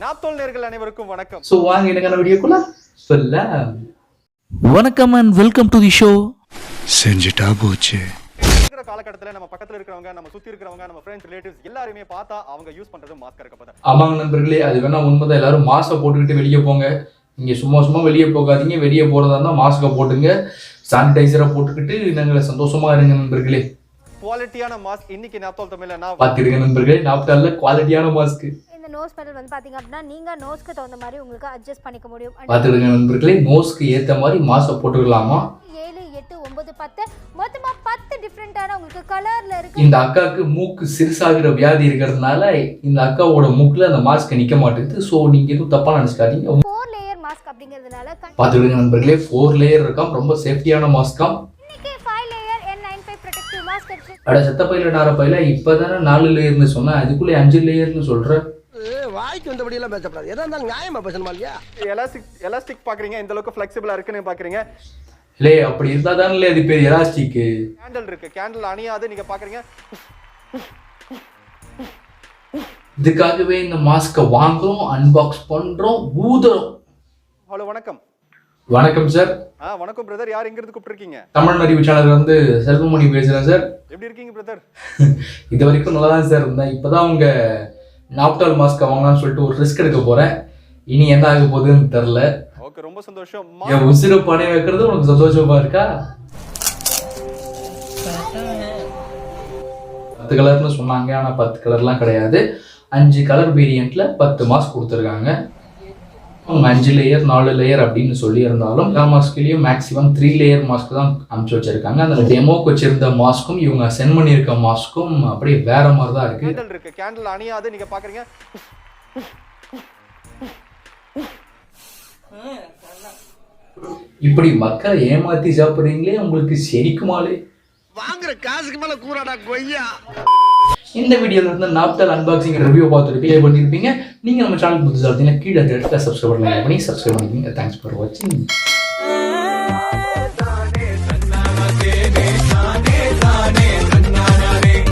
நாப்தோல் நேயர்கள் அனைவருக்கும் வணக்கம். சோ வாங்க இன்னைக்கான வீடியோக்குள்ள சொல்லலாம். வணக்கம் and welcome to the show. Senjita Pochi. இருக்கிற காலகட்டத்துல நம்ம பக்கத்துல இருக்கிறவங்க, நம்ம சுத்தி இருக்கிறவங்க, நம்ம ஃப்ரெண்ட்ஸ், ரிலேட்டிவ்ஸ் எல்லாருமே பார்த்தா அவங்க யூஸ் பண்றது மாஸ்க் இருக்கப்பட்ட. ஆமாங்க நண்பர்களே, அது வேணா உண்மைதான். எல்லாரும் மாஸ்க் போட்டுக்கிட்டு வெளியே போங்க. நீங்க சும்மா வெளியே போகாதீங்க. வெளியே போறதா இருந்தா மாஸ்க போட்டுங்க, சானிடைசரை போட்டுக்கிட்டு நாங்கள சந்தோஷமா இருங்க நண்பர்களே. குவாலிட்டியான மாஸ்க் இன்னைக்கு நாப்தோல் தமிழ்ல பாத்துடுங்க நண்பர்களே. நாப்தோல்ல குவாலிட்டியான மாஸ்க். இந்த நோஸ் பேடல் வந்து பாத்தீங்க அப்படின்னா நீங்க நோஸ்க்கு தகுந்த மாதிரி உங்களுக்கு அட்ஜஸ்ட் பண்ணிக்க முடியும். பாத்துடுங்க நண்பர்களே, நோஸ்க்கு ஏத்த மாதிரி மாஸ்க போட்டுக்கலாமா? 7 8 9 10 மொத்தமா 10 டிஃபரண்டான உங்களுக்கு கலர்ல இருக்கு. இந்த அக்காக்கு மூக்கு சிறுசாகிற வியாதி இருக்கிறதுனால இந்த அக்காவோட மூக்குல அந்த மாஸ்க் நிக்க மாட்டேங்குது. சோ நீங்க எதுவும் தப்பா நினைச்சுக்காதீங்க. 4 லேயர் மாஸ்க் அப்படிங்கிறதுனால பாத்துடுங்க நண்பர்களே, 4 லேயர் இருக்காம். ரொம்ப சேஃப்டியான மாஸ்காம். இன்னைக்கு 5 லேயர் N95 ப்ரொடெக்டிவ் மாஸ்க் இருக்கு. அட செத்த பையில நார பையில இப்பதானே 4 லேயர்னு சொன்னா அதுக்குள்ளே 5 லேயர்னு சொல்ற. வாய்க்கு வந்தபடி எல்லாம் பேசப்படாது. எதா இருந்தாலும் நியாயமா பேசணுமா இல்லையா? எலாஸ்டிக் பாக்குறீங்க, இந்த அளவுக்கு ஃபிளெக்சிபிளா இருக்குன்னு பாக்குறீங்க. லே அப்படி இருந்தா தானே அது பேர் எலாஸ்டிக். கேண்டில் இருக்கு, கேண்டில் அணியாது நீங்க பாக்குறீங்க. இதுக்காகவே இந்த மாஸ்க வாங்குறோம், அன்பாக்ஸ் பண்றோம், ஊதுறோம். ஹலோ வணக்கம். வணக்கம் சார். வணக்கம் பிரதர். யார் எங்க இருந்து கூப்பிட்டுருக்கீங்க? தமிழ் அறிவு சேனல்ல இருந்து செல்வமணி பேசுறேன் சார். எப்படி இருக்கீங்க பிரதர்? இது வரைக்கும் நல்லா தான் சார் இருந்தேன். இப்பதான் உங்க நாப்டால் மாஸ்க் வாங்கலாம்னு சொல்லிட்டு ஒரு ரிஸ்க் எடுக்க போறேன். இனி என்ன ஆக போகுதுன்னு தெரியல. ஓகே, ரொம்ப சந்தோஷம். என் உசிர பணி வைக்கிறது உனக்கு சந்தோஷமா இருக்கா? 10 கலர்னு சொன்னாங்க, ஆனா 10 கலர்லாம் கிடையாது. 5 கலர் வேரியன்ட்ல 10 மாஸ்க் கொடுத்துருக்காங்க. 5 லேயர் 4 லேயர் அப்படின்னு சொல்லி இருந்தாலும் எல்லா மாஸ்க்லயும் மேக்ஸிமம் 3 லேயர் மாஸ்க் தான் அனுப்பிச்சு வச்சிருக்காங்க. அந்த டெமோக்கு வச்சிருந்த மாஸ்க்கும் இவங்க சென்ட் பண்ணியிருக்க மாஸ்க்கும் அப்படியே வேற மாதிரி தான் இருக்கு. கேண்டில் இருக்கு, கேண்டில் அணியாது நீங்க பாக்குறீங்க. இப்படி மக்களை ஏமாத்தி சாப்பிடுறீங்களே, உங்களுக்கு செரிக்குமாலே? வாங்குற காசுக்கு மேல கூறாடா கொய்யா. இந்த வீடியோல இருந்து நாப்தால் அன்பாக்சிங் ரிவ்யூ பார்த்துட்டு ப்ளே பண்ணிருப்பீங்க. நீங்க நம்ம சேனல் புதுசா இருந்தீங்கன்னா கீழே சப்ஸ்கிரைப் பண்ணி சப்ஸ்கிரைப் பண்ணிக்கோங்க. தேங்க்ஸ் ஃபார் வாட்சிங்.